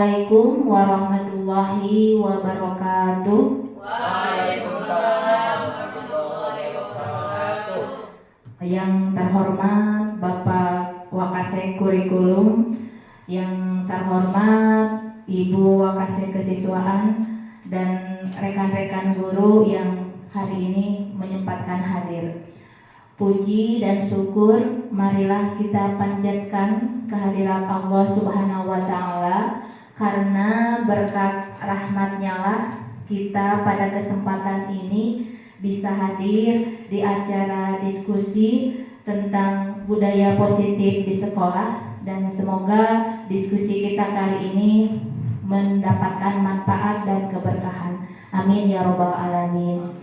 Assalamualaikum warahmatullahi wabarakatuh. Waalaikumsalam warahmatullahi wabarakatuh. Yang terhormat Bapak Wakasek Kurikulum, yang terhormat Ibu Wakasek Kesiswaan, dan rekan-rekan guru yang hari ini menyempatkan hadir. Puji dan syukur marilah kita panjatkan kehadirat Allah Subhanahu wa Ta'ala, karena berkat rahmat-Nya lah kita pada kesempatan ini bisa hadir di acara diskusi tentang budaya positif di sekolah, dan semoga diskusi kita kali ini mendapatkan manfaat dan keberkahan. Amin ya robbal alamin.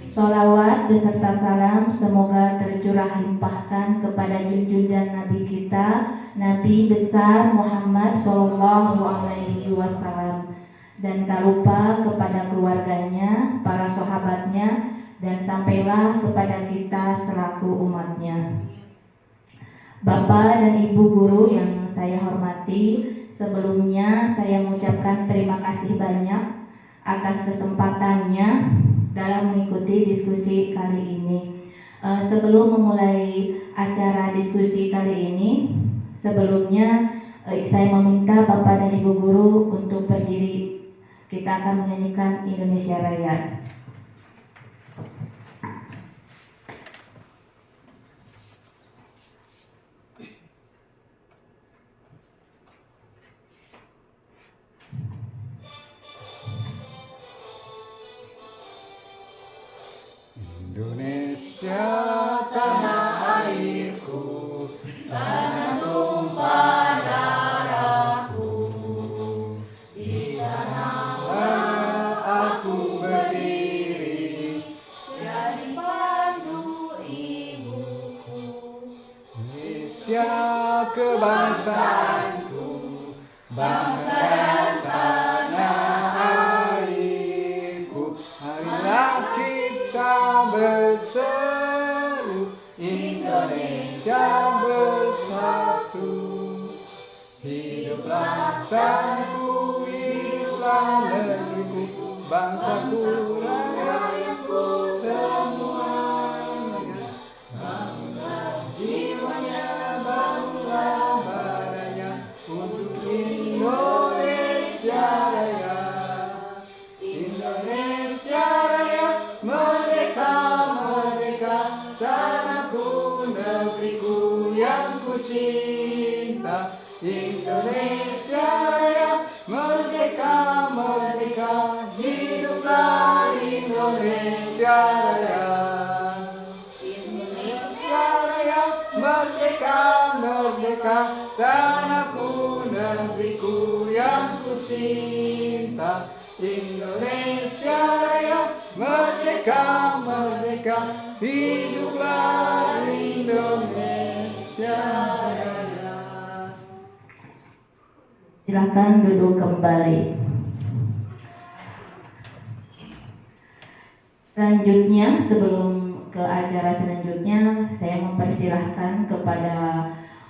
Sholawat beserta salam semoga tercurah limpahkan kepada junjungan Nabi kita, Nabi besar Muhammad Sallallahu Alaihi Wasallam, dan tak lupa kepada keluarganya, para sahabatnya, dan sampailah kepada kita selaku umatnya. Bapak dan Ibu guru yang saya hormati, sebelumnya saya mengucapkan terima kasih banyak atas kesempatannya dalam mengikuti diskusi kali ini. Sebelum memulai acara diskusi kali ini, sebelumnya saya meminta Bapak dan Ibu guru untuk berdiri. Kita akan menyanyikan Indonesia Raya. Indonesia tanah airku, tanah tumpah darahku. Di sanalah aku berdiri, jadi pandu ibuku. Indonesia kebangsaanku, bangsa dan tanah airku. Marilah kita berseru, Indonesia bersatu. Hiduplah tanahku, hiduplah negeriku, bangsaku, rakyatku semuanya. Bangunlah jiwanya, bangunlah badannya untuk Indonesia Raya. Indonesia Raya, merdeka, merdeka, tanahku, negeriku yang ku cinta. Indonesia Raya, merdeka, merdeka, hiduplah Indonesia Raya. Indonesia Raya, merdeka, merdeka, tanahku, negeriku yang ku cinta. Indonesia Raya, merdeka, merdeka, hiduplah Indonesia Raya. Silakan duduk kembali. Selanjutnya, sebelum ke acara selanjutnya, saya mempersilahkan kepada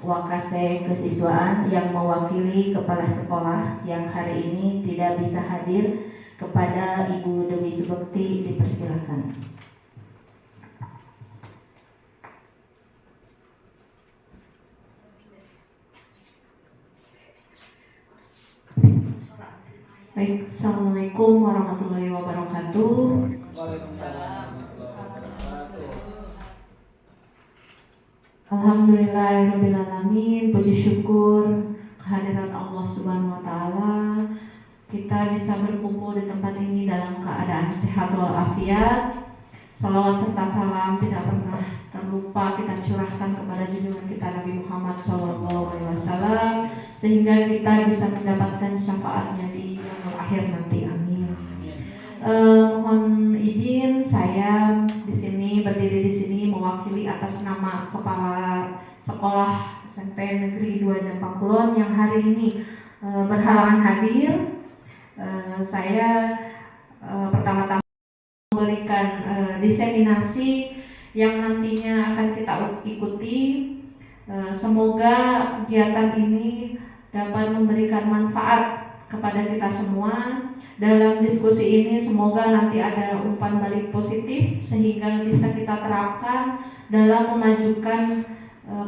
Wakasek Kesiswaan yang mewakili kepala sekolah yang hari ini tidak bisa hadir, kepada Ibu Dewi Subekti, dipersilahkan. Baik, Assalamualaikum warahmatullahi wabarakatuh. Waalaikumsalam warahmatullahi wabarakatuh. Alhamdulillahirrahmanirrahim. Puji syukur kehadirat Allah Subhanahu wa Ta'ala, kita bisa berkumpul di tempat ini dalam keadaan sehat walafiat. Salawat serta salam tidak pernah terlupa kita curahkan kepada junjungan kita Nabi Muhammad SAW, sehingga kita bisa mendapatkan syafaatnya di yaumul akhir nanti. Amin. Mohon izin saya berdiri di sini mewakili atas nama Kepala Sekolah SMP Negeri 2 Jampang Kulon yang hari ini berhalangan hadir. Saya pertama-tama memberikan diseminasi yang nantinya akan kita ikuti. Semoga kegiatan ini dapat memberikan manfaat kepada kita semua. Dalam diskusi ini semoga nanti ada umpan balik positif sehingga bisa kita terapkan dalam memajukan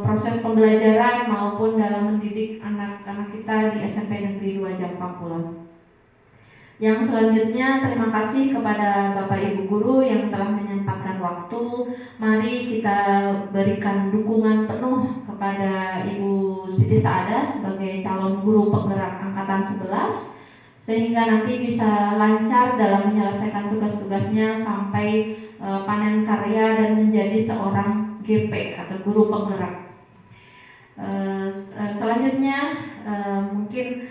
proses pembelajaran maupun dalam mendidik anak-anak kita di SMP Negeri 2 Jampak Kulon. Yang selanjutnya, terima kasih kepada Bapak Ibu Guru yang telah menyempatkan waktu. Mari kita berikan dukungan penuh kepada Ibu Siti Saadah sebagai calon guru penggerak angkatan 11 sehingga nanti bisa lancar dalam menyelesaikan tugas-tugasnya sampai panen karya dan menjadi seorang GP atau guru penggerak. Selanjutnya mungkin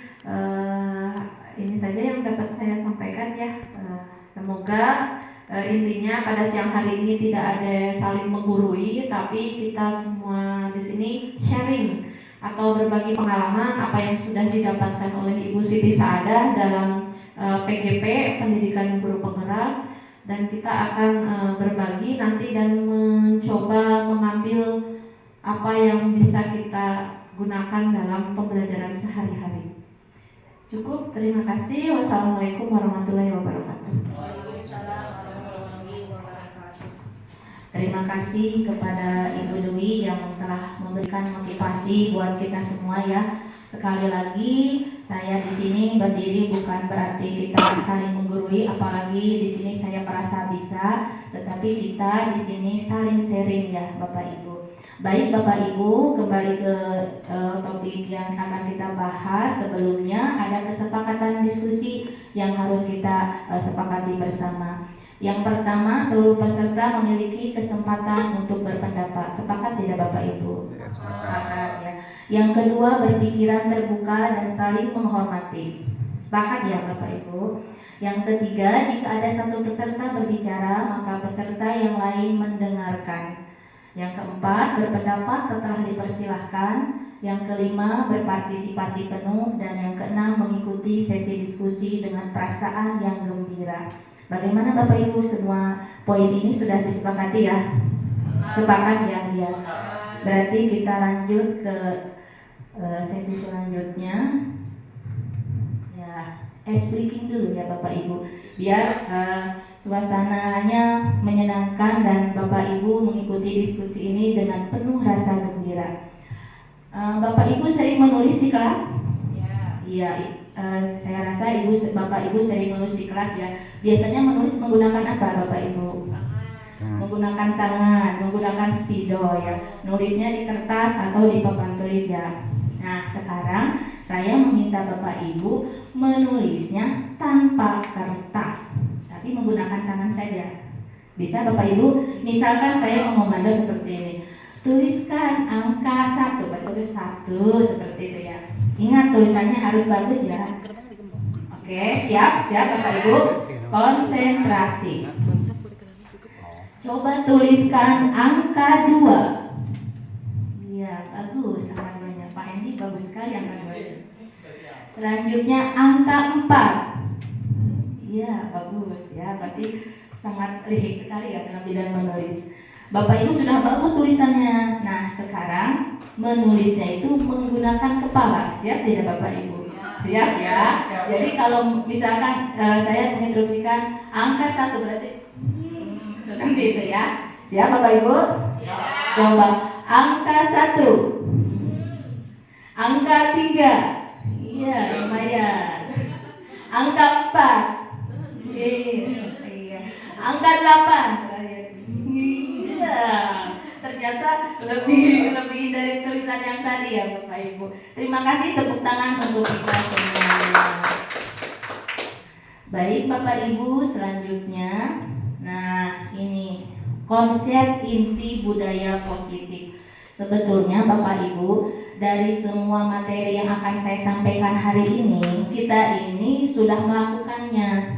ini saja yang dapat saya sampaikan ya. Semoga intinya pada siang hari ini tidak ada saling menggurui, tapi kita semua di sini sharing atau berbagi pengalaman apa yang sudah didapatkan oleh Ibu Siti Saadah dalam PGP Pendidikan Guru Penggerak, dan kita akan berbagi nanti dan mencoba mengambil apa yang bisa kita gunakan dalam pembelajaran sehari-hari. Cukup, terima kasih. Wassalamualaikum warahmatullahi wabarakatuh. Terima kasih kepada Ibu Dwi yang telah memberikan motivasi buat kita semua ya. Sekali lagi saya di sini berdiri bukan berarti kita saling menggurui, apalagi di sini saya merasa bisa, tetapi kita di sini saling sharing ya Bapak Ibu. Baik Bapak Ibu, kembali ke topik yang akan kita bahas. Sebelumnya ada kesepakatan diskusi yang harus kita sepakati bersama. Yang pertama, seluruh peserta memiliki kesempatan untuk berpendapat. Sepakat tidak Bapak Ibu? Sepakat ya. Yang kedua, berpikiran terbuka dan saling menghormati. Sepakat ya Bapak Ibu? Yang ketiga, jika ada satu peserta berbicara, maka peserta yang lain mendengarkan. Yang keempat, berpendapat setelah dipersilahkan. Yang kelima, berpartisipasi penuh. Dan yang keenam, mengikuti sesi diskusi dengan perasaan yang gembira. Bagaimana Bapak Ibu, semua poin ini sudah disepakati ya? Sepakat ya? Ya. Berarti kita lanjut ke sesi selanjutnya. Ya, ice breaking dulu ya Bapak Ibu, biar suasananya menyenangkan dan Bapak Ibu mengikuti diskusi ini dengan penuh rasa gembira. Bapak Ibu sering menulis di kelas? Iya. Saya rasa Bapak Ibu sering menulis di kelas ya. Biasanya menulis menggunakan apa Bapak Ibu? Menggunakan tangan, menggunakan spidol ya. Nulisnya di kertas atau di papan tulis ya. Nah sekarang saya meminta Bapak Ibu menulisnya tanpa kertas, tapi menggunakan tangan saja. Bisa Bapak Ibu? Misalkan saya mengomando seperti ini. Tuliskan angka 1, Bapak Ibu 1 seperti itu ya. Ingat tulisannya harus bagus ya. Oke, siap Bapak Ibu. Konsentrasi. Coba tuliskan angka 2. Iya, bagus angka 2-nya. Pak Hendi bagus sekali angka 2-nya. Selanjutnya angka 4. Iya, bagus ya. Berarti sangat lihai sekali ya dalam bidang menulis. Bapak Ibu sudah bagus tulisannya. Nah, sekarang menulisnya itu menggunakan kepala. Siap tidak Bapak Ibu? Siap ya. Jadi kalau misalkan saya menginstruksikan angka 1 berarti nanti itu ya. Siap Bapak Ibu? Siap. Coba angka 1. Angka 3. Iya, lumayan. Angka 4. Iya. Angka 8. Iya. Ternyata lebih dari tulisan yang tadi ya Bapak Ibu. Terima kasih, tepuk tangan untuk kita semua. Baik Bapak Ibu, selanjutnya. Nah ini konsep inti budaya positif. Sebetulnya Bapak Ibu, dari semua materi yang akan saya sampaikan hari ini, kita ini sudah melakukannya.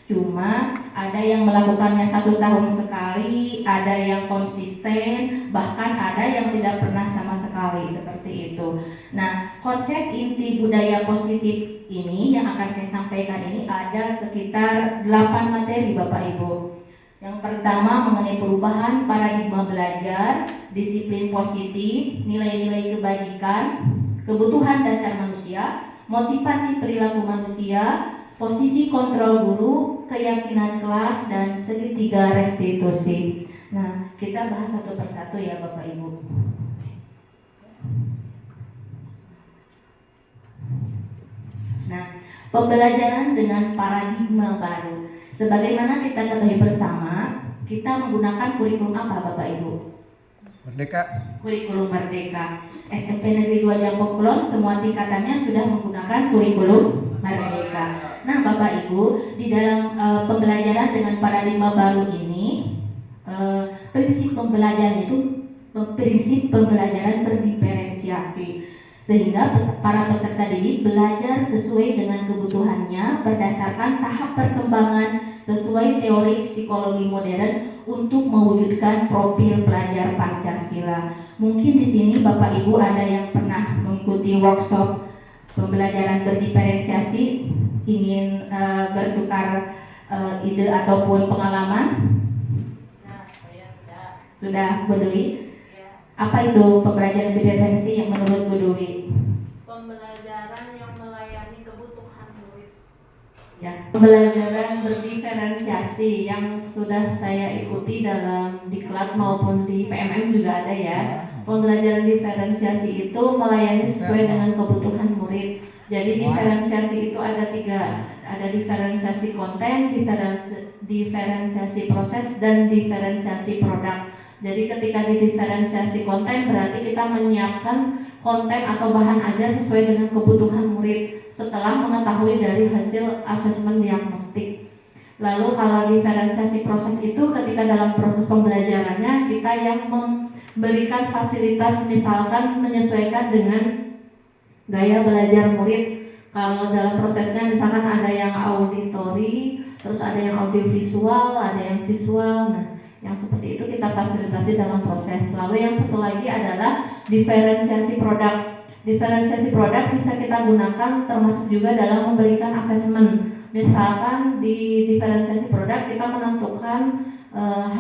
Cuma ada yang melakukannya 1 tahun sekali, ada yang konsisten, bahkan ada yang tidak pernah sama sekali seperti itu. Nah, konsep inti budaya positif ini yang akan saya sampaikan ini ada sekitar 8 materi Bapak Ibu. Yang pertama mengenai perubahan paradigma belajar, disiplin positif, nilai-nilai kebajikan, kebutuhan dasar manusia, motivasi perilaku manusia, posisi kontrol guru, keyakinan kelas, dan segitiga restitusi. Nah, kita bahas satu persatu ya Bapak Ibu. Nah, pembelajaran dengan paradigma baru. Sebagaimana kita ketahui bersama, kita menggunakan kurikulum apa Bapak Ibu? Merdeka. Kurikulum Merdeka. SMP Negeri 2 Jampok Kulon semua tingkatannya sudah menggunakan kurikulum Merdeka. Nah, Bapak Ibu, di dalam pembelajaran dengan paradigma baru ini, prinsip pembelajaran itu prinsip pembelajaran berdiferensiasi, sehingga para peserta didik belajar sesuai dengan kebutuhannya berdasarkan tahap perkembangan sesuai teori psikologi modern untuk mewujudkan profil pelajar Pancasila. Mungkin di sini Bapak Ibu ada yang pernah mengikuti workshop pembelajaran berdiferensiasi, ingin bertukar ide ataupun pengalaman. Nah, saya Sudah Bu Dwi? ya, Apa itu pembelajaran berdiferensiasi yang menurut Bu Dwi? pembelajaran yang melayani kebutuhan murid. Ya. Pembelajaran berdiferensiasi yang sudah saya ikuti dalam diklat maupun di PMM juga ada ya. Pembelajaran diferensiasi itu melayani sesuai dengan kebutuhan murid. Jadi diferensiasi itu ada 3, ada diferensiasi konten, diferensiasi proses, dan diferensiasi produk. Jadi ketika di diferensiasi konten berarti kita menyiapkan konten atau bahan ajar sesuai dengan kebutuhan murid setelah mengetahui dari hasil asesmen diagnostik. Lalu kalau diferensiasi proses itu ketika dalam proses pembelajarannya kita yang memberikan fasilitas, misalkan menyesuaikan dengan gaya belajar murid. Kalau dalam prosesnya misalkan ada yang auditori, terus ada yang audiovisual, ada yang visual. Nah, yang seperti itu kita fasilitasi dalam proses. Lalu yang satu lagi adalah diferensiasi produk. Diferensiasi produk bisa kita gunakan termasuk juga dalam memberikan asesmen. Misalkan di diferensiasi produk kita menentukan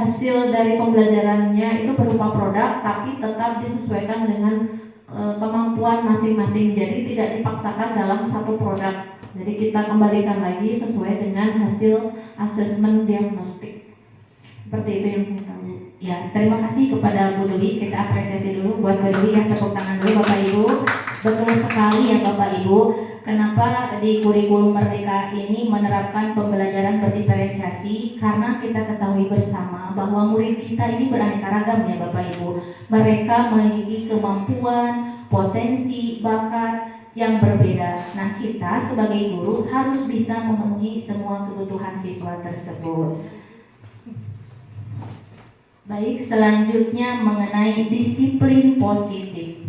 hasil dari pembelajarannya itu berupa produk, tapi tetap disesuaikan dengan kemampuan masing-masing. Jadi tidak dipaksakan dalam satu produk. Jadi kita kembalikan lagi sesuai dengan hasil asesmen diagnostik. Seperti itu yang saya tahu. Ya, terima kasih kepada Bu Dwi. Kita apresiasi dulu buat Bu Dwi ya, tepuk tangan dulu Bapak Ibu. Betul sekali ya Bapak Ibu. Kenapa di kurikulum Merdeka ini menerapkan pembelajaran berdiferensiasi? Karena kita ketahui bersama bahwa murid kita ini beraneka ragam ya Bapak Ibu. Mereka memiliki kemampuan, potensi, bakat yang berbeda. Nah, kita sebagai guru harus bisa memenuhi semua kebutuhan siswa tersebut. Baik, selanjutnya mengenai disiplin positif.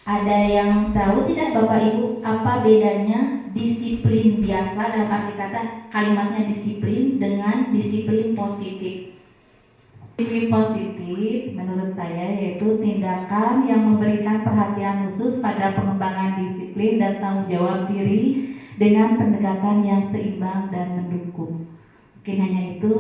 Ada yang tahu tidak Bapak Ibu apa bedanya disiplin biasa, dalam arti kata kalimatnya disiplin, dengan disiplin positif? Disiplin positif menurut saya yaitu tindakan yang memberikan perhatian khusus pada pengembangan disiplin dan tanggung jawab diri dengan pendekatan yang seimbang dan mendukung. Mungkin hanya itu.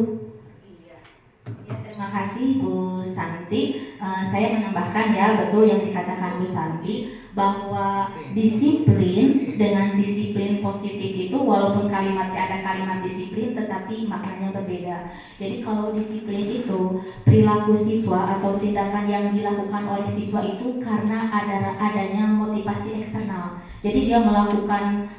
Ya, terima kasih Bu Santi. Saya menambahkan ya, betul yang dikatakan Bu Santi, bahwa disiplin dengan disiplin positif itu walaupun kalimatnya ada kalimat disiplin tetapi maknanya berbeda. Jadi kalau disiplin itu perilaku siswa atau tindakan yang dilakukan oleh siswa itu karena adanya motivasi eksternal. Jadi dia melakukan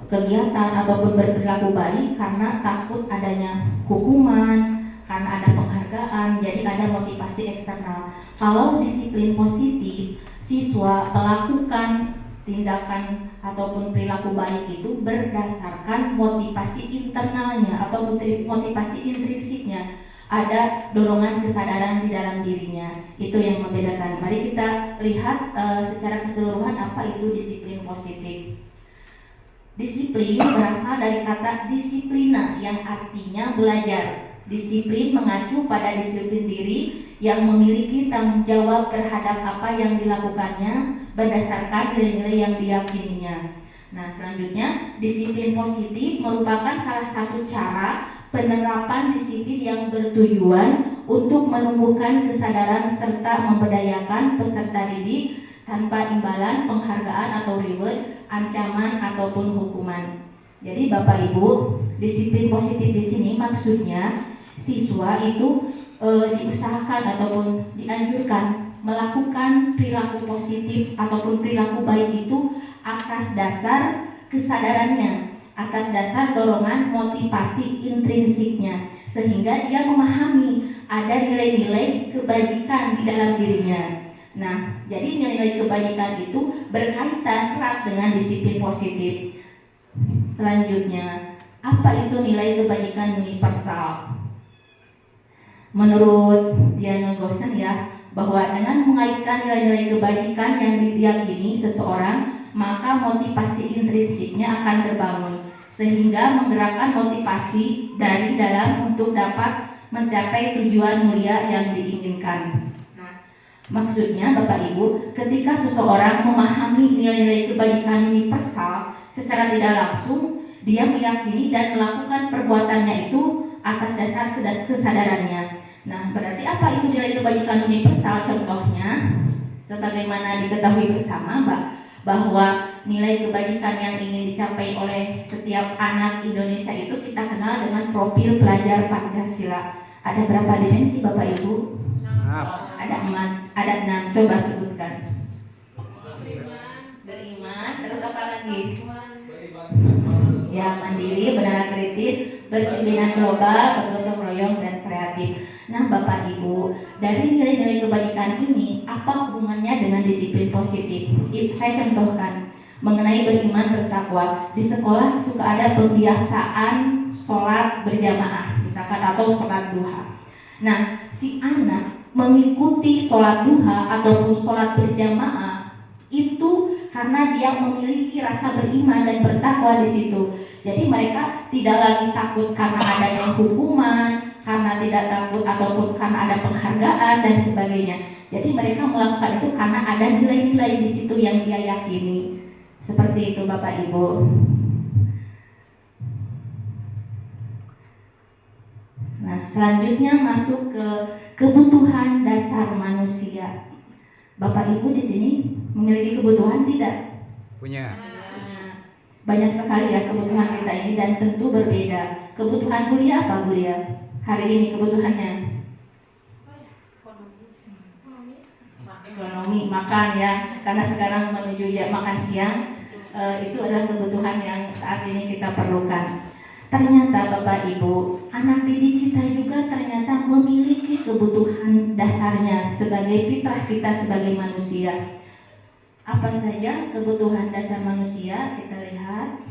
kegiatan ataupun berperilaku baik karena takut adanya hukuman, karena ada penghargaan, jadi ada motivasi eksternal. Kalau disiplin positif, siswa melakukan tindakan ataupun perilaku baik itu berdasarkan motivasi internalnya atau motivasi intrinsiknya. Ada dorongan kesadaran di dalam dirinya. Itu yang membedakan. Mari kita lihat secara keseluruhan apa itu disiplin positif. Disiplin berasal dari kata disiplina yang artinya belajar. Disiplin mengacu pada disiplin diri yang memiliki tanggung jawab terhadap apa yang dilakukannya berdasarkan nilai-nilai yang diyakininya. Nah, selanjutnya disiplin positif merupakan salah satu cara penerapan disiplin yang bertujuan untuk menumbuhkan kesadaran serta memberdayakan peserta didik tanpa imbalan, penghargaan atau reward, ancaman ataupun hukuman. Jadi Bapak Ibu, disiplin positif di sini maksudnya siswa itu diusahakan ataupun dianjurkan melakukan perilaku positif ataupun perilaku baik itu atas dasar kesadarannya, atas dasar dorongan motivasi intrinsiknya, sehingga dia memahami ada nilai-nilai kebajikan di dalam dirinya. Nah, jadi nilai-nilai kebajikan itu berkaitan erat dengan disiplin positif. Selanjutnya, apa itu nilai kebajikan universal? Menurut Diana Gosen ya, bahwa dengan mengaitkan nilai-nilai kebajikan yang diyakini seseorang, maka motivasi intrinsiknya akan terbangun, sehingga menggerakkan motivasi dari dalam untuk dapat mencapai tujuan mulia yang diinginkan. Maksudnya Bapak Ibu, ketika seseorang memahami nilai-nilai kebajikan universal secara tidak langsung, dia meyakini dan melakukan perbuatannya itu atas dasar kesadarannya. Nah, berarti apa itu nilai kebajikan universal? Contohnya, sebagaimana diketahui bersama bahwa nilai kebajikan yang ingin dicapai oleh setiap anak Indonesia itu kita kenal dengan profil pelajar Pancasila. Ada berapa dimensi Bapak Ibu? Ada 6, coba sebutkan. Beriman, terus apa lagi? Ya, mandiri, bernada kritis, berpimpinan global, bergotong royong, dan kreatif. Nah Bapak Ibu, dari nilai-nilai kebajikan ini apa hubungannya dengan disiplin positif? Saya contohkan mengenai beriman bertakwa. Di sekolah suka ada pembiasaan sholat berjamaah misalkan atau sholat duha. Nah, si anak mengikuti sholat duha ataupun sholat berjamaah itu karena dia memiliki rasa beriman dan bertakwa di situ. Jadi mereka tidak lagi takut karena adanya hukuman, karena tidak takut ataupun karena ada penghargaan dan sebagainya. Jadi mereka melakukan itu karena ada nilai-nilai di situ yang dia yakini. Seperti itu Bapak Ibu. Nah, selanjutnya masuk ke kebutuhan dasar manusia. Bapak Ibu di sini memiliki kebutuhan tidak? Punya. Banyak sekali ya kebutuhan kita ini dan tentu berbeda. Kebutuhan Bulia apa Bulia? Hari ini kebutuhannya? Ekonomi, makan ya. Karena sekarang menuju makan siang, itu adalah kebutuhan yang saat ini kita perlukan. Ternyata Bapak Ibu, anak didik kita juga ternyata memiliki kebutuhan dasarnya sebagai fitrah kita sebagai manusia. Apa saja kebutuhan dasar manusia? Kita lihat.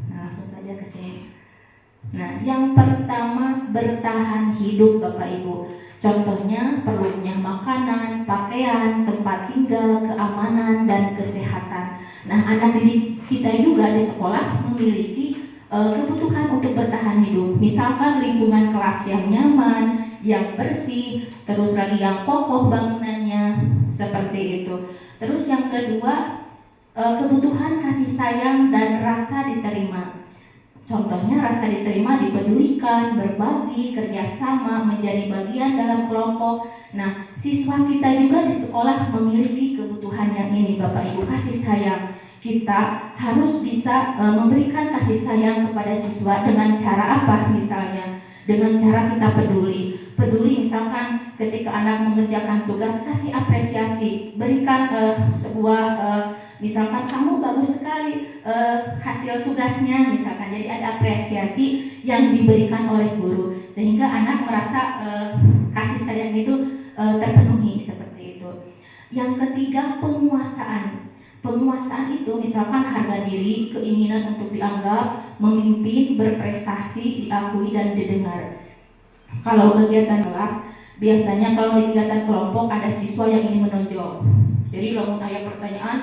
Nah, langsung saja ke sini. Nah, yang pertama bertahan hidup Bapak Ibu. Contohnya perlunya makanan, pakaian, tempat tinggal, keamanan, dan kesehatan. Nah, anak didik kita juga di sekolah memiliki kebutuhan untuk bertahan hidup. Misalkan lingkungan kelas yang nyaman, yang bersih, terus lagi yang kokoh bangunannya, seperti itu. Terus yang kedua, kebutuhan kasih sayang dan rasa diterima. Contohnya rasa diterima, dipedulikan, berbagi, kerjasama, menjadi bagian dalam kelompok. Nah, siswa kita juga di sekolah memiliki kebutuhan yang ini Bapak Ibu, kasih sayang. Kita harus bisa memberikan kasih sayang kepada siswa dengan cara apa misalnya? Dengan cara kita peduli misalkan ketika anak mengerjakan tugas, kasih apresiasi, berikan sebuah misalkan kamu bagus sekali hasil tugasnya misalkan, jadi ada apresiasi yang diberikan oleh guru sehingga anak merasa kasih sayang itu terpenuhi seperti itu. Yang ketiga, penguasaan itu misalkan harga diri, keinginan untuk dianggap, memimpin, berprestasi, diakui dan didengar. Kalau kegiatan kelas, biasanya kalau di kegiatan kelompok ada siswa yang ingin menonjol. Jadi kalau ada pertanyaan,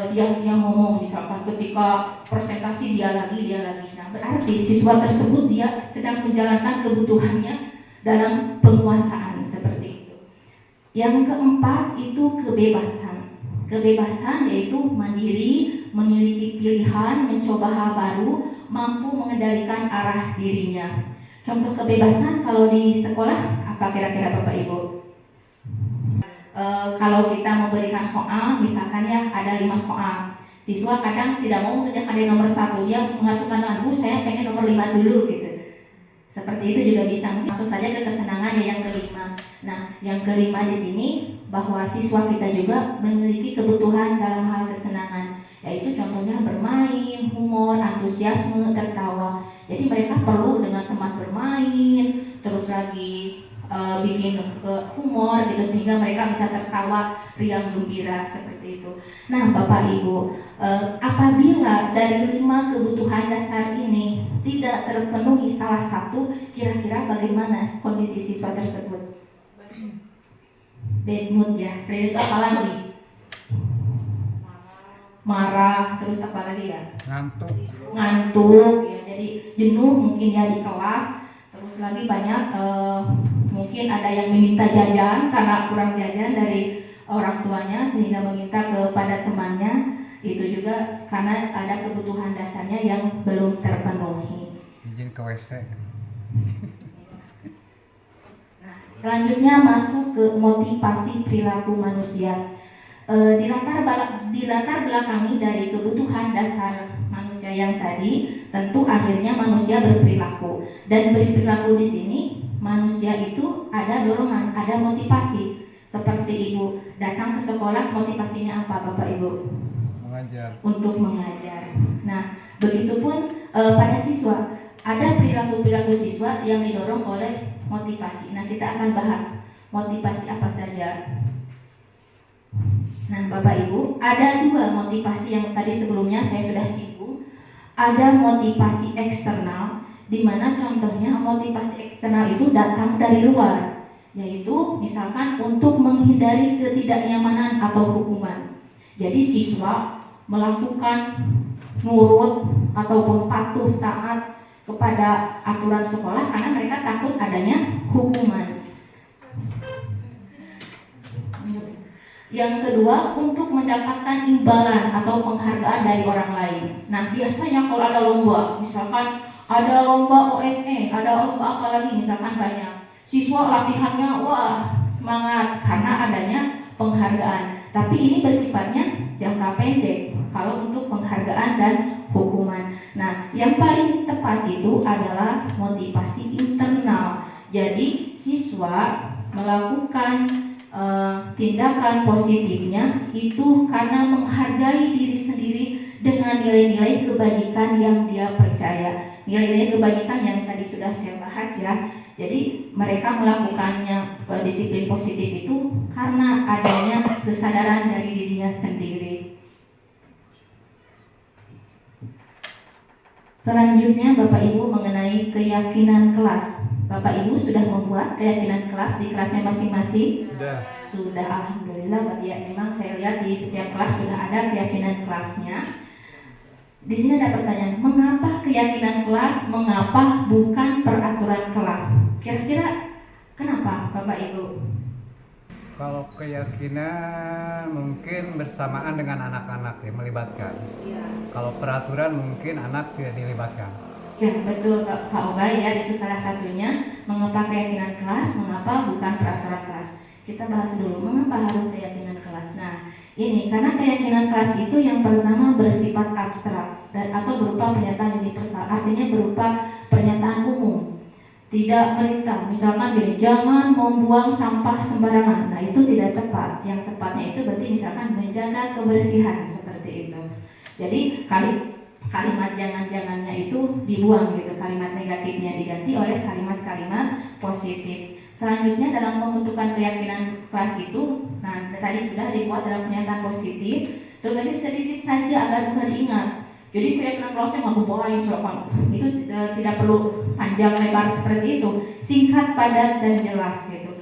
dia yang ngomong misalkan ketika presentasi dia lagi. Nah, berarti siswa tersebut dia sedang menjalankan kebutuhannya dalam penguasaan seperti itu. Yang keempat itu kebebasan. Kebebasan yaitu mandiri, memiliki pilihan, mencoba hal baru, mampu mengendalikan arah dirinya. Contoh kebebasan kalau di sekolah apa kira-kira Bapak Ibu? kalau kita memberikan soal, misalkan ya ada 5 soal, siswa kadang tidak mau mengerjakan yang nomor 1, dia mengajukan lagu, saya pengen nomor 5 dulu gitu. Seperti itu juga bisa. Masuk saja ke kesenangan ya, yang kelima. Nah, yang kelima di sini bahwa siswa kita juga memiliki kebutuhan dalam hal kesenangan, yaitu contohnya bermain, humor, antusiasme, tertawa. Jadi mereka perlu dengan teman bermain, terus lagi bikin humor gitu, sehingga mereka bisa tertawa riang gembira seperti itu. Nah, Bapak Ibu, apabila dari 5 kebutuhan dasar ini tidak terpenuhi salah satu, kira-kira bagaimana kondisi siswa tersebut? Bad mood ya. Selain itu apa lagi? Marah, terus apa lagi ya? Ngantuk ya, jadi jenuh mungkin ya di kelas. Terus lagi banyak mungkin ada yang meminta jajan karena kurang jajan dari orang tuanya sehingga meminta kepada temannya. Itu juga karena ada kebutuhan dasarnya yang belum terpenuhi. Izin ke WC. Nah, selanjutnya masuk ke motivasi perilaku manusia. Di latar belakangi dari kebutuhan dasar manusia yang tadi, tentu akhirnya manusia berperilaku, dan berperilaku di sini manusia itu ada dorongan, ada motivasi. Seperti ibu datang ke sekolah, motivasinya apa Bapak Ibu? Mengajar. Untuk mengajar. Nah, begitupun pada siswa, ada perilaku-perilaku siswa yang didorong oleh motivasi. Nah, kita akan bahas motivasi apa saja. Nah, Bapak Ibu, ada 2 motivasi yang tadi sebelumnya saya sudah singgung. Ada motivasi eksternal, di mana contohnya motivasi eksternal itu datang dari luar, yaitu misalkan untuk menghindari ketidaknyamanan atau hukuman. Jadi siswa melakukan nurut ataupun patuh taat kepada aturan sekolah karena mereka takut adanya hukuman. Yang kedua, untuk mendapatkan imbalan atau penghargaan dari orang lain. Nah, biasanya kalau ada lomba, misalkan ada lomba OSE, ada lomba apa lagi, misalkan banyak, siswa latihannya wah semangat karena adanya penghargaan. Tapi ini bersifatnya jangka pendek kalau untuk penghargaan dan hukuman. Nah, yang paling tepat itu adalah motivasi internal. Jadi siswa melakukan tindakan positifnya itu karena menghargai diri sendiri dengan nilai-nilai kebajikan yang dia percaya. Nilai-nilai kebajikan yang tadi sudah saya bahas ya. Jadi mereka melakukannya disiplin positif itu karena adanya kesadaran dari dirinya sendiri. Selanjutnya Bapak Ibu mengenai keyakinan kelas. Bapak Ibu sudah membuat keyakinan kelas di kelasnya masing-masing? Sudah, alhamdulillah. Berarti ya, memang saya lihat di setiap kelas sudah ada keyakinan kelasnya. Di sini ada pertanyaan, mengapa keyakinan kelas, mengapa bukan peraturan kelas? Kira-kira kenapa Bapak Ibu? Kalau keyakinan mungkin bersamaan dengan anak-anak ya, melibatkan. Ya. Kalau peraturan mungkin anak tidak dilibatkan. Ya betul Pak Obay ya, itu salah satunya mengapa keyakinan kelas, mengapa bukan peraturan kelas. Kita bahas dulu mengapa harus keyakinan kelas. Nah ini karena keyakinan kelas itu yang pertama bersifat abstrak dan atau berupa pernyataan universal, artinya berupa pernyataan umum, tidak perintah. Misalkan gini, jangan membuang sampah sembarangan. Nah itu tidak tepat. Yang tepatnya itu berarti misalkan menjaga kebersihan seperti itu. Jadi kalimat jangan-jangannya itu dibuang gitu, kalimat negatifnya diganti oleh kalimat-kalimat positif. Selanjutnya dalam pembentukan keyakinan kelas itu, nah tadi sudah dibuat dalam pernyataan positif, terus lagi sedikit saja agar mudah diingat. Jadi keyakinan kelasnya nggak berbohong, itu tidak perlu panjang lebar seperti itu, singkat, padat dan jelas gitu.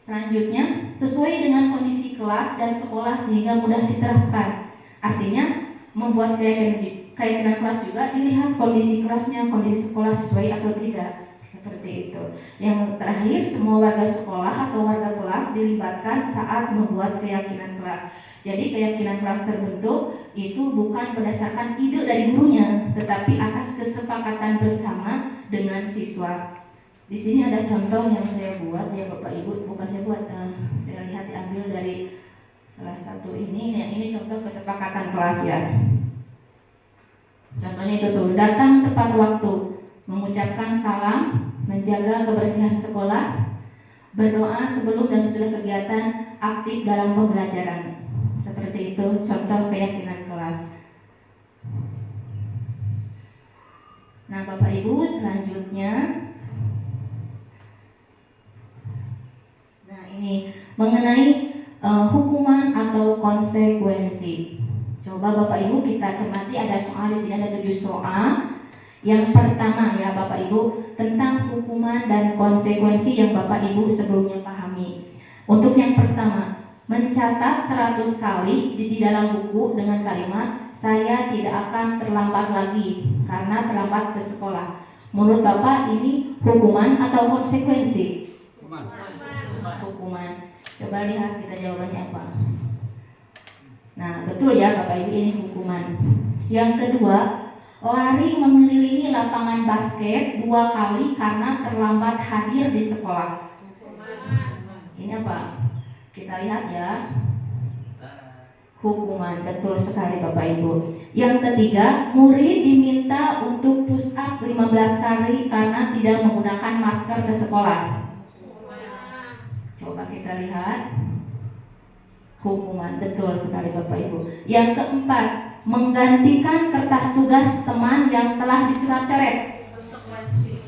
Selanjutnya sesuai dengan kondisi kelas dan sekolah sehingga mudah diterapkan. Artinya membuat keyakinan kelas juga dilihat kondisi kelasnya, kondisi sekolah sesuai atau tidak, seperti itu. Yang terakhir, semua warga sekolah atau warga kelas dilibatkan saat membuat keyakinan kelas. Jadi keyakinan kelas terbentuk itu bukan berdasarkan ide dari gurunya, tetapi atas kesepakatan bersama dengan siswa. Di sini ada contoh yang saya buat ya Bapak Ibu, bukan saya buat, saya lihat diambil Salah satu ini contoh kesepakatan kelas ya. Contohnya itu tuh, datang tepat waktu, mengucapkan salam, menjaga kebersihan sekolah, berdoa sebelum dan sesudah kegiatan, aktif dalam pembelajaran. Seperti itu contoh keyakinan kelas. Nah, Bapak Ibu, selanjutnya ini mengenai hukuman atau konsekuensi. Coba Bapak Ibu kita cermati, ada soal di sini, ada 7 soal. Yang pertama ya Bapak Ibu, tentang hukuman dan konsekuensi yang Bapak Ibu sebelumnya pahami. Untuk yang pertama, mencatat 100 kali di dalam buku dengan kalimat saya tidak akan terlambat lagi karena terlambat ke sekolah. Menurut Bapak ini hukuman atau konsekuensi? Hukuman. Coba lihat kita jawabannya apa. Nah, betul ya Bapak Ibu, ini hukuman. Yang kedua, lari mengelilingi lapangan basket 2 kali karena terlambat hadir di sekolah. Ini apa? Kita lihat ya. Hukuman, betul sekali Bapak Ibu. Yang ketiga, murid diminta untuk push up 15 kali karena tidak menggunakan masker ke sekolah. Coba kita lihat. Hukuman, betul sekali Bapak Ibu. Yang keempat, menggantikan kertas tugas teman yang telah dicoret-coret.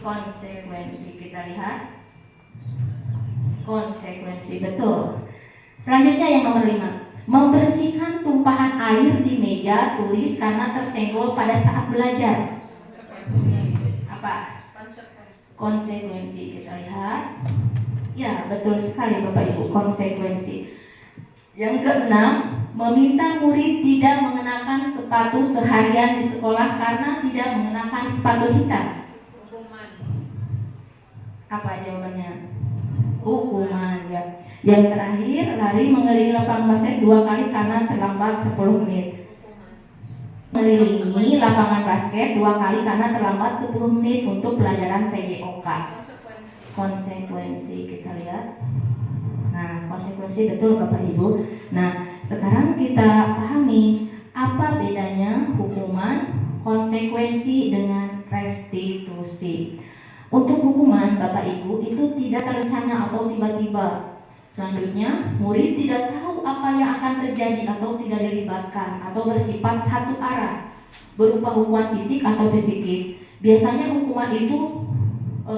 Konsekuensi, kita lihat. Konsekuensi, betul. Selanjutnya yang nomor 5, membersihkan tumpahan air di meja tulis karena tersenggol pada saat belajar. Apa? Konsekuensi, kita lihat. Ya, betul sekali Bapak Ibu, konsekuensi. Yang keenam, meminta murid tidak mengenakan sepatu seharian di sekolah karena tidak mengenakan sepatu hitam. Apa jawabannya? Hukuman ya. Yang terakhir, lari mengelilingi lapangan basket 2 kali karena terlambat 10 menit. Mengelilingi lapangan basket 2 kali karena terlambat 10 menit untuk pelajaran PJOK. Konsekuensi, kita lihat. Nah, konsekuensi betul Bapak Ibu. Nah, sekarang kita pahami apa bedanya hukuman, konsekuensi dengan restitusi. Untuk hukuman Bapak Ibu itu tidak terencana atau tiba-tiba. Selanjutnya, murid tidak tahu apa yang akan terjadi atau tidak dilibatkan atau bersifat satu arah, berupa hukuman fisik atau psikis. Biasanya hukuman itu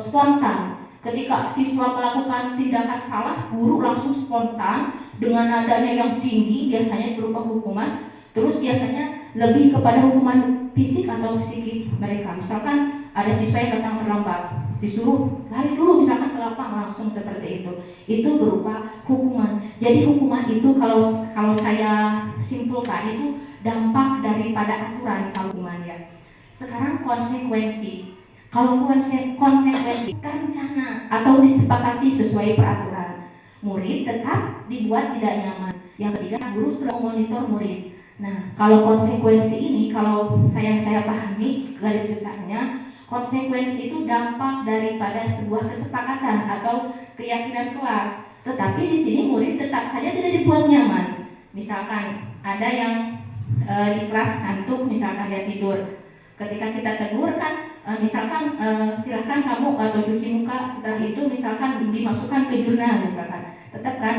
spontan. Ketika siswa melakukan tindakan salah, guru langsung spontan dengan nadanya yang tinggi, biasanya berupa hukuman. Terus biasanya lebih kepada hukuman fisik atau psikis mereka. Misalkan ada siswa yang datang terlambat, disuruh lari dulu misalkan ke lapang, langsung seperti itu. Itu berupa hukuman. Jadi hukuman itu kalau saya simpulkan itu dampak daripada aturan hukuman ya. Sekarang konsekuensi. Kalau konsekuensi terencana atau disepakati sesuai peraturan, murid tetap dibuat tidak nyaman. Yang ketiga, guru selalu memonitor murid. Nah, kalau konsekuensi ini, kalau saya pahami garis besarnya, konsekuensi itu dampak daripada sebuah kesepakatan atau keyakinan kelas. Tetapi di sini murid tetap saja tidak dibuat nyaman. Misalkan ada yang di kelas ngantuk, misalkan dia tidur. Ketika kita tegur kan, misalkan silahkan kamu atau cuci muka, setelah itu misalkan dimasukkan ke jurnal misalkan, tetap kan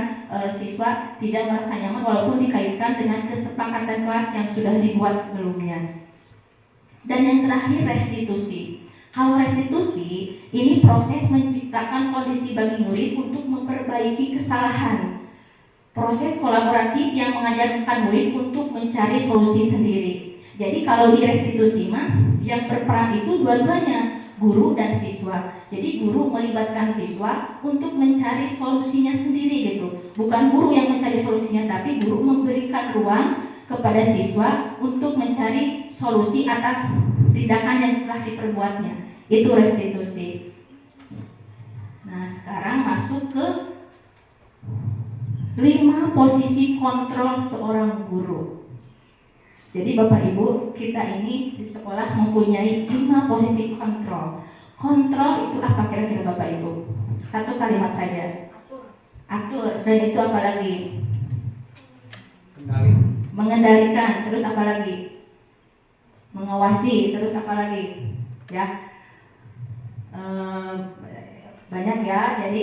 siswa tidak merasa nyaman walaupun dikaitkan dengan kesepakatan kelas yang sudah dibuat sebelumnya. Dan yang terakhir, restitusi. Kalau restitusi ini proses menciptakan kondisi bagi murid untuk memperbaiki kesalahan, proses kolaboratif yang mengajarkan murid untuk mencari solusi sendiri. Jadi kalau di restitusi mah yang berperan itu dua-duanya, guru dan siswa. Jadi guru melibatkan siswa untuk mencari solusinya sendiri gitu. Bukan guru yang mencari solusinya, tapi guru memberikan ruang kepada siswa untuk mencari solusi atas tindakan yang telah diperbuatnya. Itu restitusi. Nah, sekarang masuk ke 5 posisi kontrol seorang guru. Jadi Bapak Ibu, kita ini di sekolah mempunyai 5 posisi kontrol. Kontrol itu apa kira-kira Bapak Ibu? Satu kalimat saja. Atur. Selain itu apa lagi? mengendalikan, terus apa lagi? Mengawasi, terus apa lagi? Ya, banyak ya. Jadi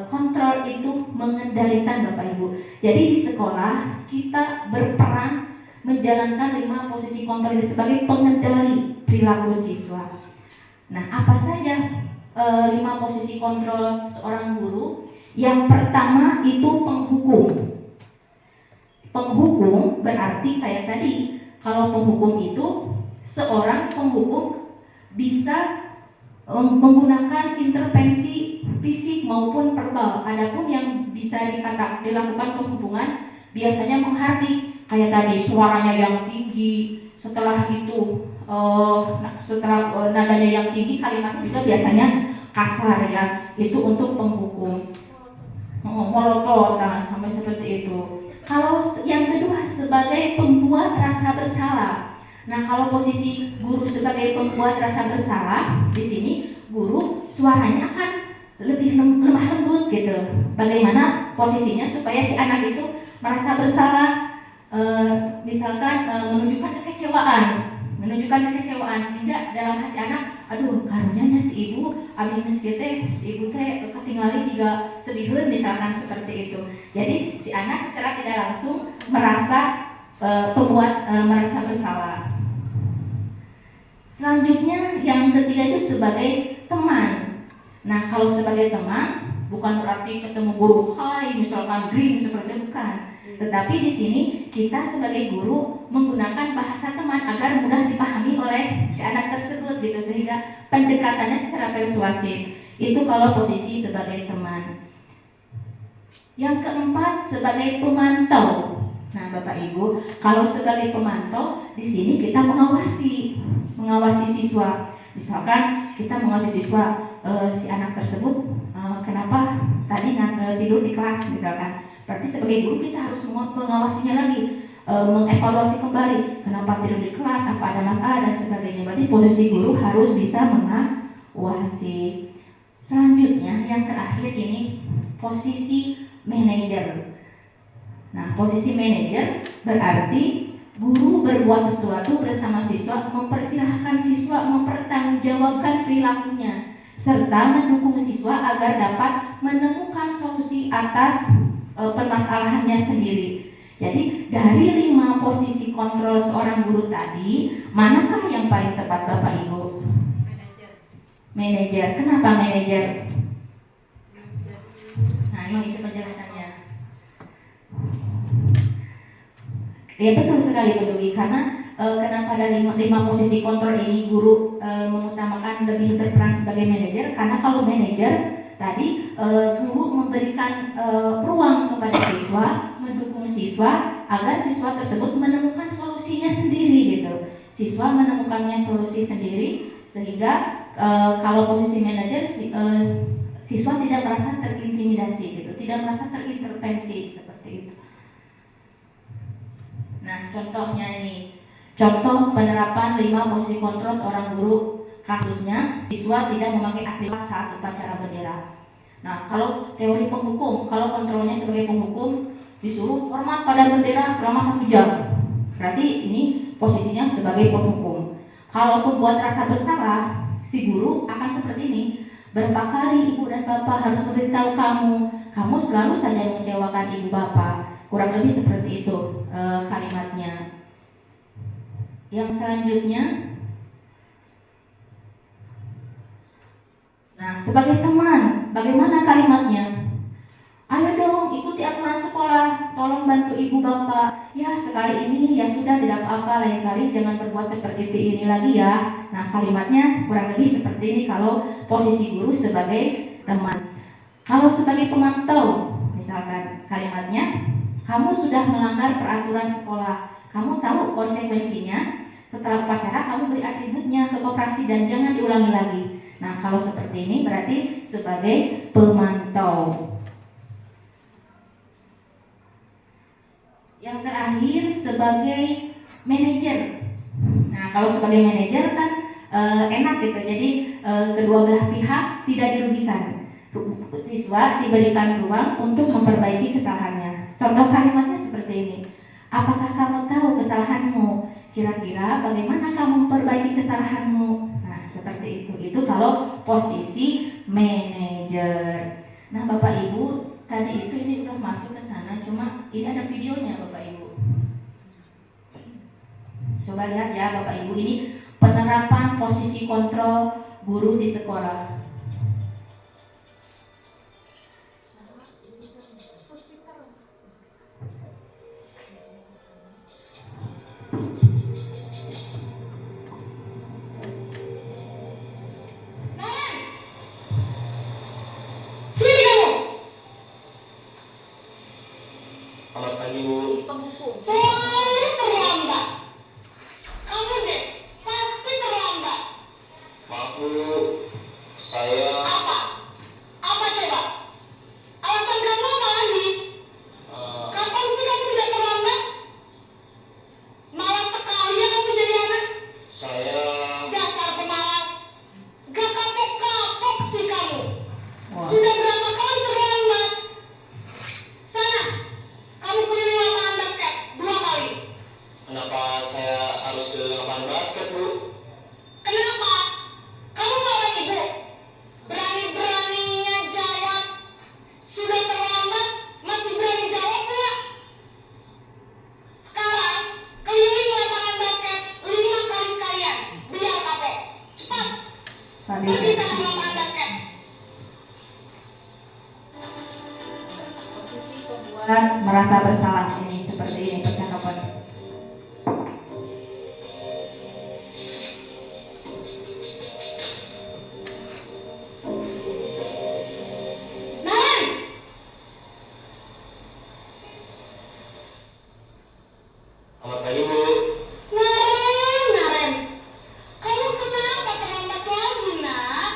kontrol itu mengendalikan Bapak Ibu. Jadi di sekolah kita berperan menjalankan 5 posisi kontrol ini sebagai pengendali perilaku siswa. Nah, apa saja 5 posisi kontrol seorang guru? Yang pertama itu penghukum. Penghukum berarti kayak tadi, kalau penghukum itu seorang penghukum bisa menggunakan intervensi fisik maupun verbal. Adapun yang bisa dilakukan penghukuman biasanya menghardik, kayak tadi suaranya yang tinggi, setelah itu nadanya yang tinggi, kalimat juga biasanya kasar ya. Itu untuk penghukum. Melotot, nah, sampai seperti itu. Kalau yang kedua sebagai pembuat rasa bersalah. Nah, kalau posisi guru sebagai pembuat rasa bersalah, di sini guru suaranya akan lebih lemah lembut gitu. Bagaimana posisinya supaya si anak itu merasa bersalah, misalkan menunjukkan kekecewaan sehingga dalam hati anak, aduh karunyanya si ibu abdi si ibu teh ketinggalan juga sedihun, misalkan seperti itu. Jadi si anak secara tidak langsung merasa merasa bersalah. Selanjutnya yang ketiga itu sebagai teman. Nah, kalau sebagai teman bukan berarti ketemu guru hai misalkan green seperti, bukan. Tetapi di sini kita sebagai guru menggunakan bahasa teman agar mudah dipahami oleh si anak tersebut gitu, sehingga pendekatannya secara persuasif. Itu kalau posisi sebagai teman. Yang keempat sebagai pemantau. Nah, Bapak Ibu, kalau sebagai pemantau di sini kita mengawasi siswa. Misalkan kita mengawasi siswa, si anak tersebut kenapa tadi tidur di kelas misalkan. Berarti sebagai guru kita harus mengawasinya lagi, mengevaluasi kembali kenapa tidur di kelas, apa ada masalah dan sebagainya. Berarti posisi guru harus bisa mengawasi. Selanjutnya yang terakhir ini posisi manajer. Nah, posisi manajer berarti guru berbuat sesuatu bersama siswa, mempersilahkan siswa mempertanggungjawabkan perilakunya, serta mendukung siswa agar dapat menemukan solusi atas permasalahannya sendiri. Jadi dari 5 posisi kontrol seorang guru tadi, manakah yang paling tepat Bapak Ibu? Manajer. Kenapa manajer? Nah, ini penjelasannya. Ya betul sekali Bu Dewi, karena kenapa ada 5 posisi kontrol ini guru mengutamakan lebih berperan sebagai manajer, karena kalau manajer tadi guru memberikan ruang kepada siswa, mendukung siswa agar siswa tersebut menemukan solusinya sendiri gitu. Siswa menemukannya solusi sendiri, sehingga kalau posisi manajer siswa tidak merasa terintimidasi gitu, tidak merasa terintervensi seperti itu. Nah, contohnya ini, contoh penerapan 5 posisi kontrol seorang guru. Kasusnya, siswa tidak memakai atribut saat upacara bendera. Nah, kalau teori penghukum, kalau kontrolnya sebagai penghukum, disuruh hormat pada bendera selama 1 jam. Berarti ini posisinya sebagai penghukum. Kalau pembuat rasa bersalah, si guru akan seperti ini. Berapa kali ibu dan bapak harus memberitahu kamu selalu saja mengecewakan ibu bapak. Kurang lebih seperti itu kalimatnya. Yang selanjutnya, nah, sebagai teman, bagaimana kalimatnya? Ayo dong, ikuti aturan sekolah, tolong bantu ibu bapak. Ya, sekali ini ya sudah, tidak apa-apa, lain kali jangan berbuat seperti ini lagi ya. Nah, kalimatnya kurang lebih seperti ini kalau posisi guru sebagai teman. Kalau sebagai pemantau, misalkan kalimatnya, kamu sudah melanggar peraturan sekolah, kamu tahu konsekuensinya. Setelah upacara kamu beri atributnya ke koperasi dan jangan diulangi lagi. Nah, kalau seperti ini berarti sebagai pemantau. Yang terakhir sebagai manajer. Nah, kalau sebagai manajer kan enak gitu. Jadi kedua belah pihak tidak dirugikan. Siswa diberikan ruang untuk memperbaiki kesalahannya. Contoh kalimatnya seperti ini. Apakah kamu tahu kesalahanmu? Kira-kira bagaimana kamu memperbaiki kesalahanmu? Nah, seperti itu. Itu kalau posisi manajer. Nah, Bapak Ibu, tadi itu ini udah masuk ke sana, cuma ini ada videonya Bapak Ibu. Coba lihat ya Bapak Ibu, ini penerapan posisi kontrol guru di sekolah. Selamat pagi, Bu. Selalu terlambat. Kamu deh, pasti terlambat. Maaf, Bu. Saya Apa? Apa coba? Alasan kamu apa lagi? eh, Kapan sih kamu tidak terlambat? Malas sekali ya kamu jadi anak. saya Dasar pemalas. Gak kapok-kapok sih kamu. Wah. Sudah berapa kali terlambat? Sana, kamu keliling lapangan basket 2 kali. kenapa saya harus ke lapangan basket, Bu? Kenapa? Kamu malah ibu. Berani-beraninya jawab. Sudah terlambat, masih berani jawab nggak? Sekarang, keliling lapangan basket 5 kali sekalian. Biar kapok. Cepat, Sadis pergi ya. sana ke lapangan basket. Posisi pembuat merasa bersalah ini seperti ini percakapan. Naren! Selamat pagi, Bu. Naren! Kamu kenapa terlambat lagi, nak?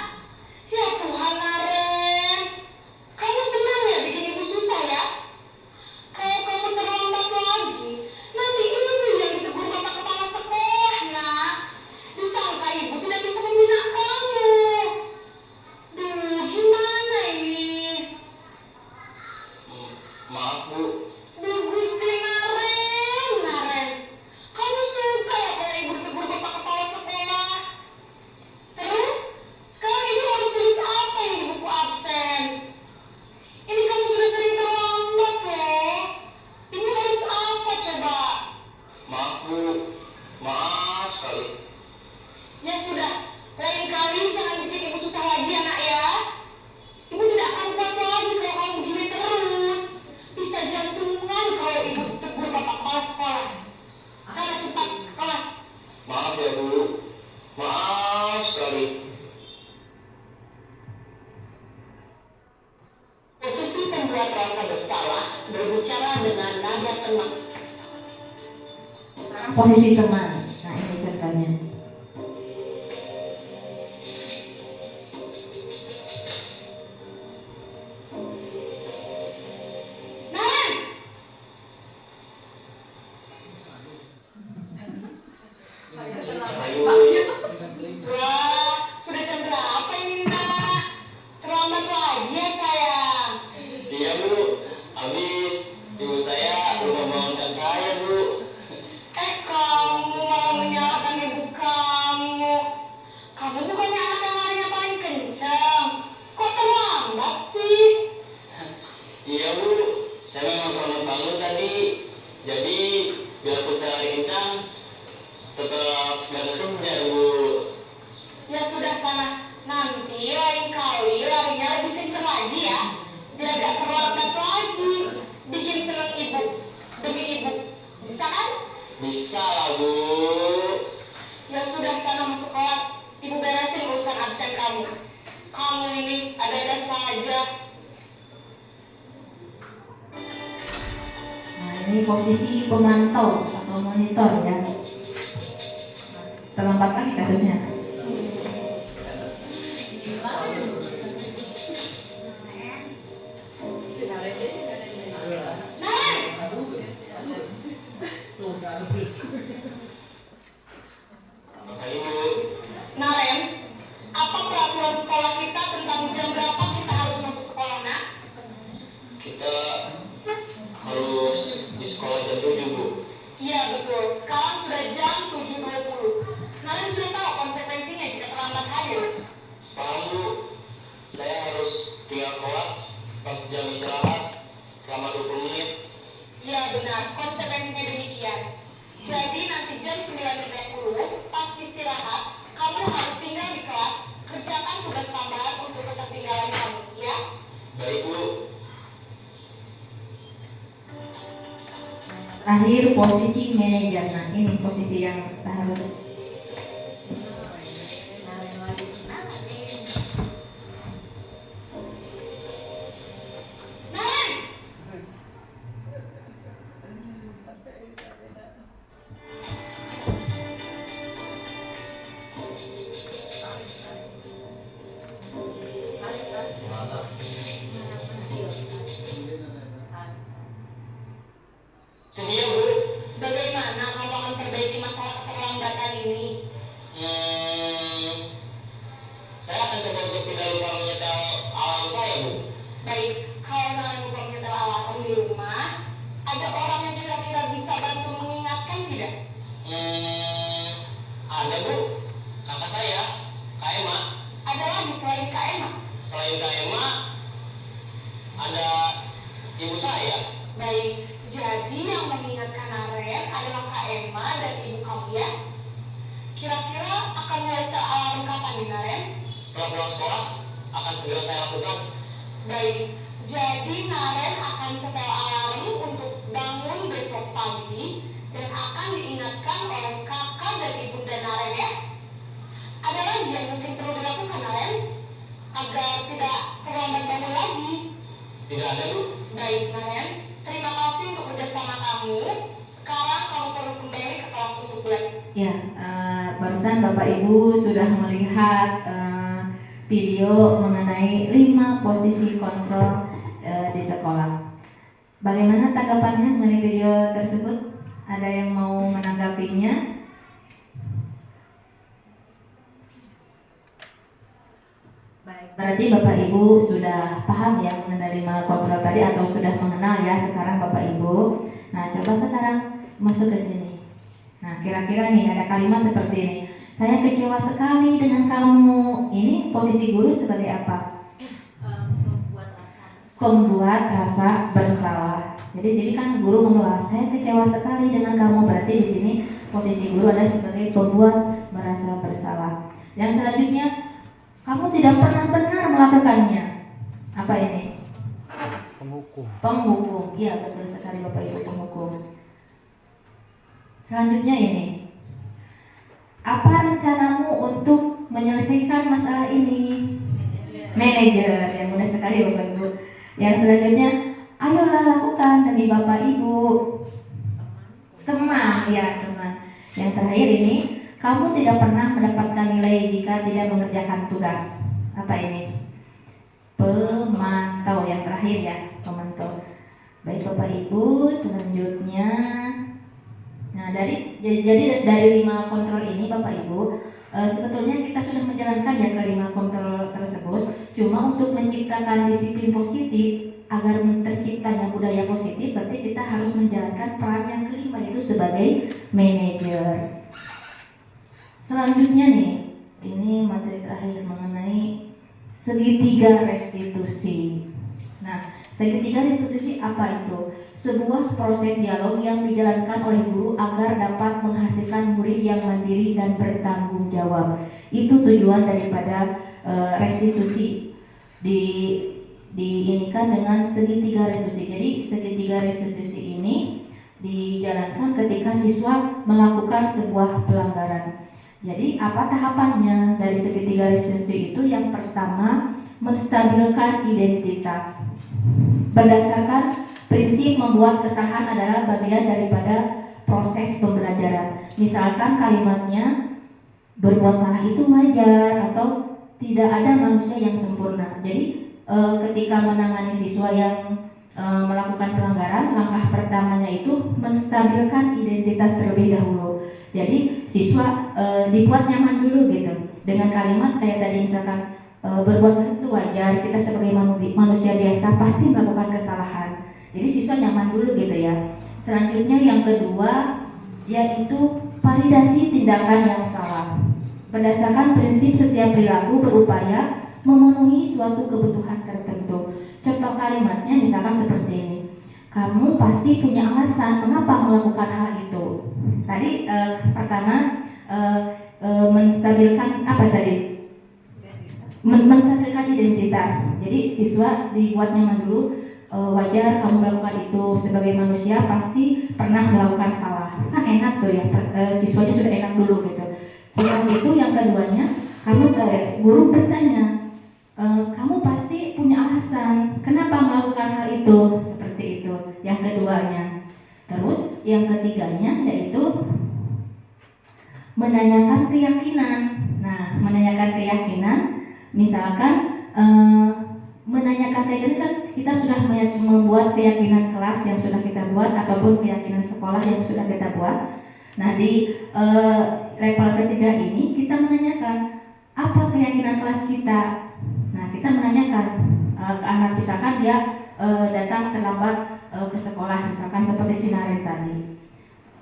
Ya Tuhan, Naren. Kamu senang ya bikin ibu susah ya? Kalau kamu terlambat lagi, nanti ibu yang ditegur bapak kepala sekolah, nak. Disangka ibu tidak bisa membina kamu. Duh, gimana ini? Maaf, Bu. Duh, Gusti Naren. Kamu suka ya kalau ibu ditegur bapak kepala sekolah? Terus, sekarang ibu harus tulis apa ini di buku absen? Ini kamu sudah sering terlambat loh. Ibu harus apa coba? Maaf, Bu. Maaf sekali. Ya sudah, lain kali jangan bikin ibu susah lagi ya nak ya. Ibu tidak akan kuat lagi kalau kamu begini terus. Bisa jantungan kalau ibu tegur bapak kepala sekolah. Sana cepat ke kelas. Maaf ya, Bu. Maaf sekali. Posisi pembuat rasa bersalah berbicara dengan nada tenang. Sekarang posisi teman. Nah, ini contohnya. Naren! Ayo. Wah, sudah jam berapa ini nak? Terlambat lagi ya sayang. Iya, Bu. Habis ibu saya lupa bangunkan saya, Bu. Kamu malah menyalahkan ibu kamu. Kamu bukannya anak yang larinya paling kencang. Kok terlambat sih? Iya, Bu. Saya memang terlambat bangun tadi. Jadi, biarpun saya lari kencang, tetap gak kekejar, Bu. Ya sudah sana. Nanti lain kali larinya lebih kencang lagi ya. Biar gak terlambat lagi. Bikin seneng ibu. Demi ibu. Bisa kan? Bisa lah, Bu. Ya sudah sana masuk kelas. Ibu beresin urusan absen kamu. Kamu ini ada-ada saja. Nah, ini posisi pemantau atau monitor ya. Terlambat lagi kasusnya. Selamat pagi, Bu. Naren, apa peraturan sekolah kita tentang jam berapa kita harus masuk sekolah, nak? Kita harus di sekolah jam 7, Bu. Iya betul, sekarang sudah jam 7.20. Naren sudah tahu konsekuensinya jika terlambat hadir. Paham Bu, saya harus tinggal kelas pas jam istirahat selama 20 menit. Iya benar, konsekuensinya demikian. Jadi nanti jam 9.30 pas istirahat, kamu harus tinggal di kelas, kerjakan tugas tambahan untuk ketertinggalan kamu, ya? Baik Bu. Terakhir posisi manajer. Nah, ini posisi yang seharusnya. Naren! Sedia Bu. Bagaimana kamu akan perbaiki masalah keterlambatan ini? Saya akan coba untuk tidak lupa menyetel alarm saya Bu. Baik, kalau Naren lupa menyetel alarm di rumah, ada orang yang kira-kira bisa bantu mengingatkan tidak? Ada Bu, kakak saya, Kak Emma. Ada lagi selain Kak Emma? Selain Kak Emma, ada ibu saya. Baik, jadi yang mengingatkan Naren adalah Kak Emma dan ibu kamu ya? Kira-kira akan mulai setel alarm kapan nih Naren? Setelah pulang sekolah, akan segera saya lakukan. Baik, jadi Naren akan setel alarm untuk bangun besok pagi dan akan diingatkan oleh kakak dan ibunda Naren ya? Ada lagi yang mungkin perlu dilakukan Naren? Agar tidak terlambat bangun lagi. Tidak ada Bu. Baik Naren, terima kasih untuk kerjasama kamu. Sekarang kamu perlu kembali ke kelas untuk belajar. Ya, barusan Bapak Ibu sudah melihat video mengenai 5 posisi kontrol di sekolah. Bagaimana tanggapannya mengenai video tersebut? Ada yang mau menanggapinya? Baik, berarti Bapak Ibu sudah paham ya mengenai 5 kontrol tadi atau sudah mengenal ya sekarang Bapak Ibu. Nah, coba sekarang masuk ke sini. Nah, kira-kira nih ada kalimat seperti ini. Saya kecewa sekali dengan kamu. Ini posisi guru sebagai apa? Membuat rasa bersalah. Jadi sini kan guru mengelas. Saya kecewa sekali dengan kamu. Berarti di sini posisi guru adalah sebagai pembuat merasa bersalah. Yang selanjutnya, kamu tidak pernah benar melakukannya. Apa ini? Penghukum. Penghukum. Iya, betul sekali Bapak Ibu, penghukum. Selanjutnya ini. Apa rencanamu untuk menyelesaikan masalah ini? Manajer. Yang mudah sekali Bapak Ibu. Yang selanjutnya, ayolah lakukan demi Bapak Ibu. Teman, ya teman. Yang terakhir ini, kamu tidak pernah mendapatkan nilai jika tidak mengerjakan tugas. Apa ini? Pemantau. Yang terakhir ya, pemantau. Baik Bapak Ibu, selanjutnya. Nah, jadi dari 5 kontrol ini Bapak Ibu, sebetulnya kita sudah menjalankan ya ke 5 kontrol tersebut. Cuma untuk menciptakan disiplin positif agar terciptanya budaya positif, berarti kita harus menjalankan peran yang kelima, yaitu sebagai manajer. Selanjutnya nih, ini materi terakhir mengenai segitiga restitusi. Nah, segitiga restitusi apa itu? Sebuah proses dialog yang dijalankan oleh guru agar dapat menghasilkan murid yang mandiri dan bertanggung jawab. Itu tujuan daripada restitusi. Diinikan dengan segitiga restitusi. Jadi segitiga restitusi ini dijalankan ketika siswa melakukan sebuah pelanggaran. Jadi apa tahapannya dari segitiga restitusi itu? Yang pertama, menstabilkan identitas. Berdasarkan prinsip membuat kesalahan adalah bagian daripada proses pembelajaran. Misalkan kalimatnya berbuat salah itu wajar atau tidak ada manusia yang sempurna. Jadi ketika menangani siswa yang melakukan pelanggaran, langkah pertamanya itu menstabilkan identitas terlebih dahulu. Jadi siswa dibuat nyaman dulu gitu dengan kalimat kayak tadi misalkan berbuat salah itu wajar, kita sebagai manusia biasa pasti melakukan kesalahan. Jadi siswa nyaman dulu gitu ya. Selanjutnya yang kedua, yaitu validasi tindakan yang salah. Berdasarkan prinsip setiap perilaku berupaya memenuhi suatu kebutuhan tertentu. Contoh kalimatnya misalkan seperti ini. Kamu pasti punya alasan mengapa melakukan hal itu. Tadi pertama menstabilkan apa tadi? Menstabilkan identitas. Jadi siswa dibuat nyaman dulu. Wajar kamu melakukan itu, sebagai manusia pasti pernah melakukan salah. Kan enak tuh ya, siswanya sudah enak dulu gitu. Setelah itu yang keduanya, guru bertanya, kamu pasti punya alasan kenapa melakukan hal itu, seperti itu. Yang keduanya. Terus yang ketiganya yaitu menanyakan keyakinan. Nah, menanyakan keyakinan, misalkan menanyakan keyakinan kan kita sudah membuat keyakinan kelas yang sudah kita buat ataupun keyakinan sekolah yang sudah kita buat. Nah, di level ketiga ini kita menanyakan apa keyakinan kelas kita. Nah, kita menanyakan ke anak, misalkan dia datang terlambat ke sekolah, misalkan seperti Sinaren tadi.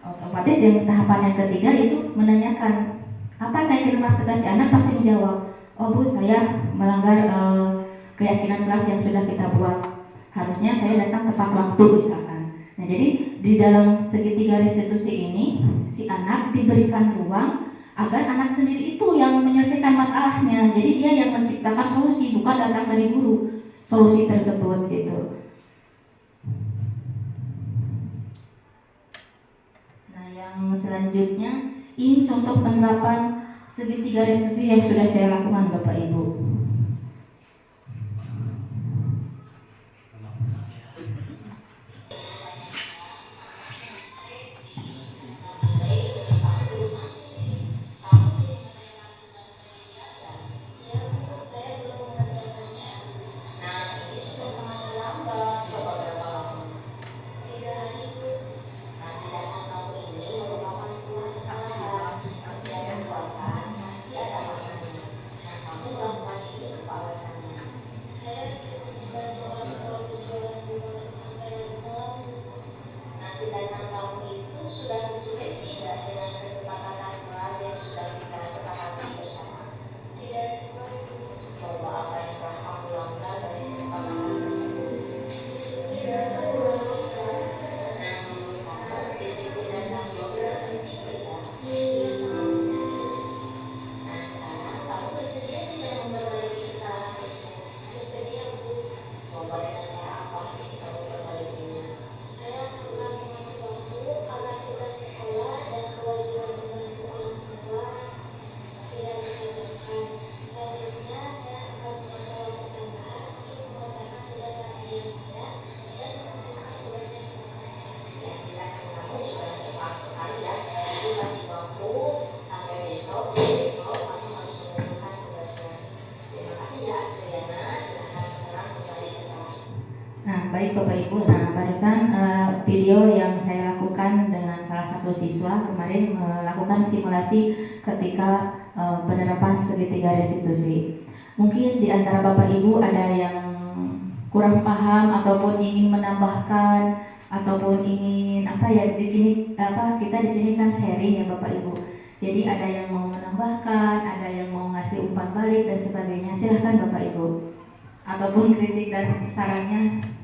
Otomatis yang tahapan yang ketiga itu menanyakan apa keyakinan kelas kita. Si anak pasti menjawab, oh Bu, saya melanggar keyakinan kelas yang sudah kita buat. Harusnya saya datang tepat waktu misalkan. Nah, jadi di dalam segitiga restitusi ini si anak diberikan ruang agar anak sendiri itu yang menyelesaikan masalahnya. Jadi dia yang menciptakan solusi, bukan datang dari guru solusi tersebut gitu. Nah, yang selanjutnya ini contoh penerapan segitiga restitusi yang sudah saya lakukan Bapak Ibu. Baik Bapak Ibu, nah barusan video yang saya lakukan dengan salah satu siswa kemarin melakukan simulasi ketika penerapan segitiga restitusi. Mungkin di antara Bapak Ibu ada yang kurang paham ataupun ingin menambahkan ataupun ingin kita di sini kan sharing ya Bapak Ibu. Jadi ada yang mau menambahkan, ada yang mau ngasih umpan balik dan sebagainya. Silahkan Bapak Ibu. Ataupun kritik dan sarannya.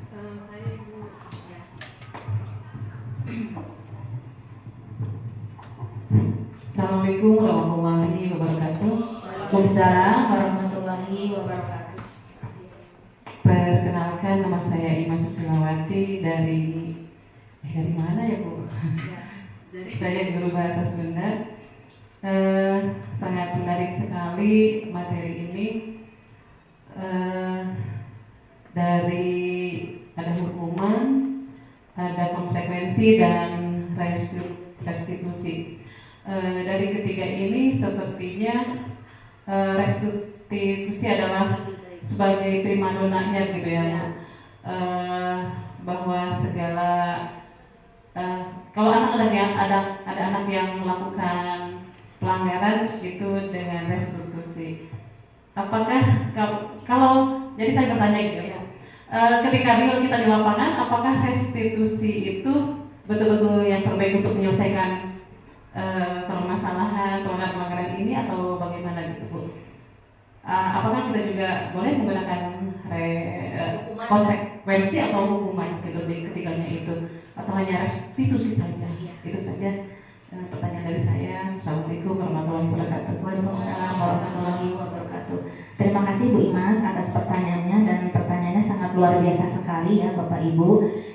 Assalamualaikum warahmatullahi wabarakatuh. Waalaikumsalam warahmatullahi wabarakatuh. Perkenalkan, nama saya Ima Susilawati dari mana ya Bu? Saya guru bahasa Sunda. Sangat menarik sekali materi ini. Dari ada hukuman, ada konsekuensi dan restitusi. Dari ketiga ini sepertinya restitusi adalah sebagai primadonanya gitu ya, bahwa segala kalau ada anak yang melakukan pelanggaran itu dengan restitusi. Apakah kalau jadi saya bertanya gitu, ketika real kita di lapangan, apakah restitusi itu betul-betul yang terbaik untuk menyelesaikan permasalahan pelanggaran ini atau bagaimana gitu Bu? Apakah kita juga boleh menggunakan konsekuensi atau hukuman gitu di ketiganya itu, atau hanya restitusi saja? Itu saja pertanyaan dari saya. Assalamualaikum warahmatullahi wabarakatuh. Waalaikumsalam warahmatullahi wabarakatuh. Terima kasih Bu Imas atas pertanyaannya, dan pertanyaannya sangat luar biasa sekali ya Bapak Ibu.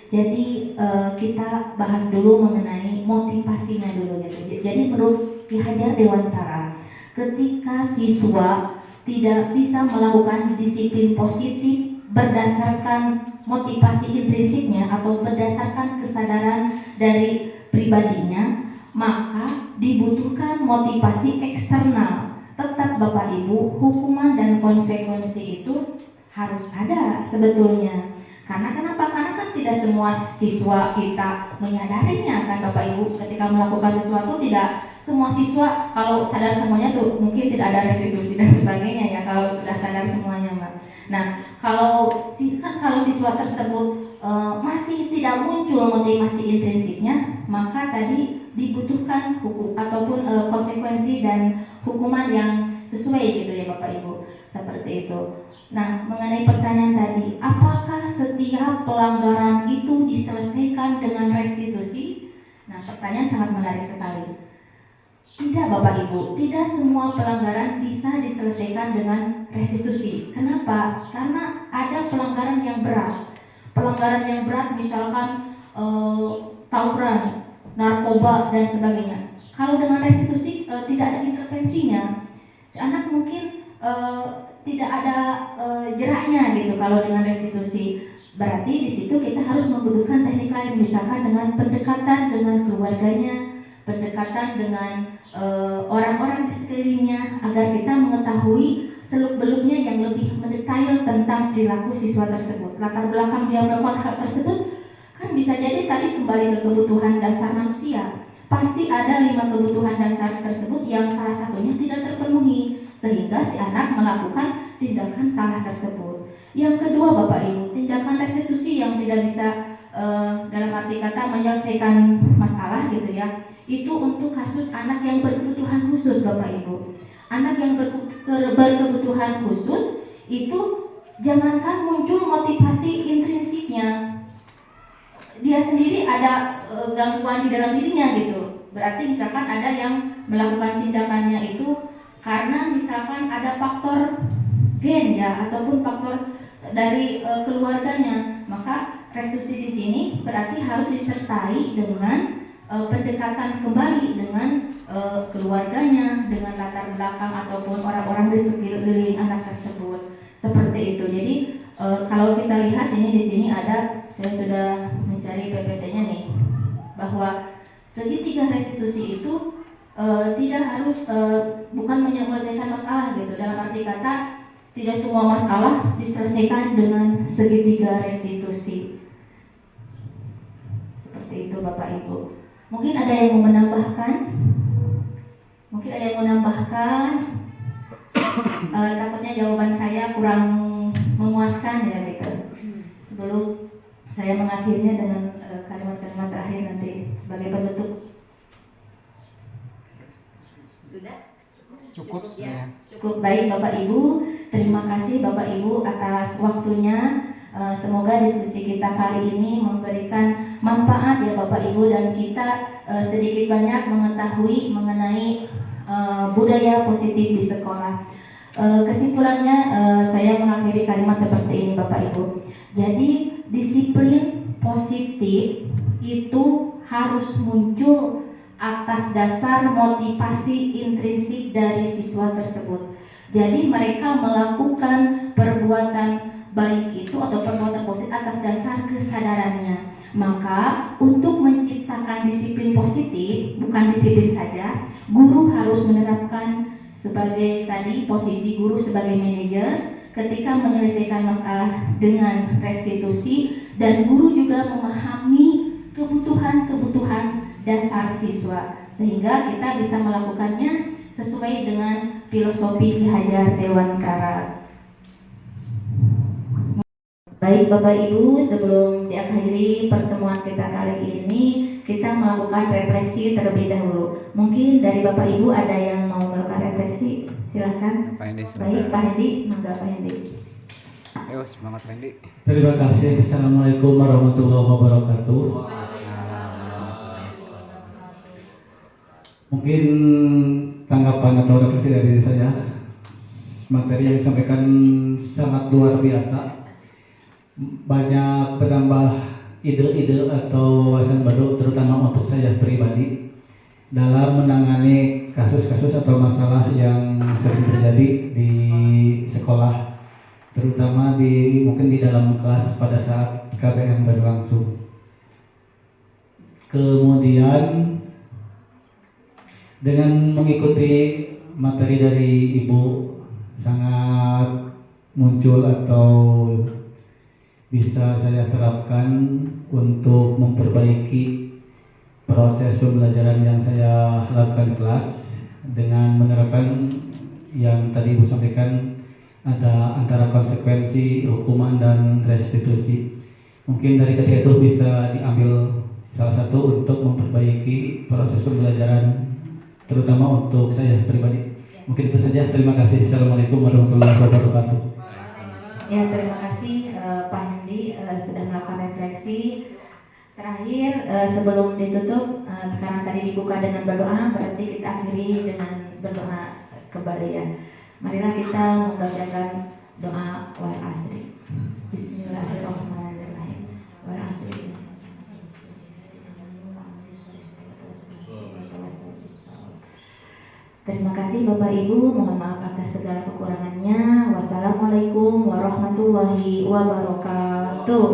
Jadi kita bahas dulu mengenai motivasinya dulu gitu. Jadi menurut Ki Hajar Dewantara, ketika siswa tidak bisa melakukan disiplin positif berdasarkan motivasi intrinsiknya atau berdasarkan kesadaran dari pribadinya, maka dibutuhkan motivasi eksternal. Tetap Bapak Ibu, hukuman dan konsekuensi itu harus ada sebetulnya. Karena kenapa? Karena kan tidak semua siswa kita menyadarinya kan Bapak Ibu. Ketika melakukan sesuatu, tidak semua siswa kalau sadar semuanya tuh mungkin tidak ada restitusi dan sebagainya ya, kalau sudah sadar semuanya Mbak. Nah, kalau siswa tersebut masih tidak muncul motivasi intrinsiknya, maka tadi dibutuhkan hukum ataupun konsekuensi dan hukuman yang sesuai gitu ya Bapak Ibu, seperti itu. Nah, mengenai pertanyaan tadi, apakah setiap pelanggaran itu diselesaikan dengan restitusi? Nah, pertanyaan sangat menarik sekali. Tidak Bapak Ibu, tidak semua pelanggaran bisa diselesaikan dengan restitusi. Kenapa? Karena ada pelanggaran yang berat. Pelanggaran yang berat misalkan tawuran, narkoba dan sebagainya. Kalau dengan restitusi tidak ada intervensinya. Si anak mungkin tidak ada jeraknya gitu kalau dengan restitusi. Berarti di situ kita harus membutuhkan teknik lain, misalkan dengan pendekatan dengan keluarganya, pendekatan dengan orang-orang di sekelilingnya, agar kita mengetahui seluk-beluknya yang lebih mendetail tentang perilaku siswa tersebut. Latar belakang dia melakukan hal tersebut kan bisa jadi tadi kembali ke kebutuhan dasar manusia. Pasti ada 5 kebutuhan dasar tersebut yang salah satunya tidak terpenuhi, sehingga si anak melakukan tindakan salah tersebut. Yang kedua Bapak Ibu, tindakan restitusi yang tidak bisa dalam arti kata menyelesaikan masalah gitu ya, itu untuk kasus anak yang berkebutuhan khusus Bapak Ibu. Anak yang berkebutuhan khusus itu jangankan muncul motivasi intrinsiknya, dia sendiri ada gangguan di dalam dirinya gitu. Berarti misalkan ada yang melakukan tindakannya itu karena misalkan ada faktor gen ya, ataupun faktor dari keluarganya, maka restitusi di sini berarti harus disertai dengan pendekatan kembali dengan keluarganya, dengan latar belakang ataupun orang-orang di sekeliling anak tersebut, seperti itu. Jadi kalau kita lihat ini di sini ada, saya sudah mencari PPT-nya nih, bahwa segitiga restitusi itu tidak harus bukan menyelesaikan masalah gitu. Dalam arti kata tidak semua masalah diselesaikan dengan segitiga restitusi. Seperti itu Bapak Ibu. Mungkin ada yang mau menambahkan? Takutnya jawaban saya kurang memuaskan ya gitu. Sebelum saya mengakhirinya dengan kalimat-kalimat terakhir nanti sebagai penutup. Sudah? Cukup Ya. Cukup. Baik Bapak Ibu, terima kasih Bapak Ibu atas waktunya. Semoga diskusi kita kali ini memberikan manfaat ya Bapak Ibu, dan kita sedikit banyak mengetahui mengenai budaya positif di sekolah. Kesimpulannya saya mengakhiri kalimat seperti ini Bapak Ibu. Jadi disiplin positif itu harus muncul atas dasar motivasi intrinsik dari siswa tersebut. Jadi mereka melakukan perbuatan baik itu atau perbuatan positif atas dasar kesadarannya. Maka untuk menciptakan disiplin positif, bukan disiplin saja, guru harus menerapkan sebagai tadi posisi guru sebagai manajer ketika menyelesaikan masalah dengan restitusi, dan guru juga memahami kebutuhan-kebutuhan dasar siswa sehingga kita bisa melakukannya sesuai dengan filosofi Ki Hajar Dewantara. Baik Bapak Ibu, sebelum diakhiri pertemuan kita kali ini, kita melakukan refleksi terlebih dahulu. Mungkin dari Bapak Ibu ada yang mau melakukan refleksi, silahkan. Pak Hendi, silakan. Baik, Pak Hendi, mangga Pak Hendi. Ayo, semangat Pak Hendi. Terima kasih. Assalamualaikum warahmatullahi wabarakatuh. Mungkin tanggapan atau refleksi dari saya, materi yang disampaikan sangat luar biasa, banyak menambah ide-ide atau wawasan baru terutama untuk saya pribadi dalam menangani kasus-kasus atau masalah yang sering terjadi di sekolah, terutama mungkin di dalam kelas pada saat KBM berlangsung. Kemudian dengan mengikuti materi dari Ibu, sangat muncul atau bisa saya terapkan untuk memperbaiki proses pembelajaran yang saya lakukan di kelas dengan menerapkan yang tadi Ibu sampaikan, ada antara konsekuensi, hukuman, dan restitusi. Mungkin dari ketiga itu bisa diambil salah satu untuk memperbaiki proses pembelajaran, terutama untuk saya pribadi. Mungkin itu saja. Terima kasih. Assalamualaikum warahmatullahi wabarakatuh. Ya, terima kasih Pak Hendi sudah melakukan refleksi. Terakhir sebelum ditutup, karena tadi dibuka dengan berdoa, berarti kita akhiri dengan berdoa kembali ya. Marilah kita membacakan doa wal asri. Bismillahirrahmanirrahim. Wal asri. Terima kasih Bapak Ibu, mohon maaf atas segala kekurangannya. Wassalamualaikum warahmatullahi wabarakatuh.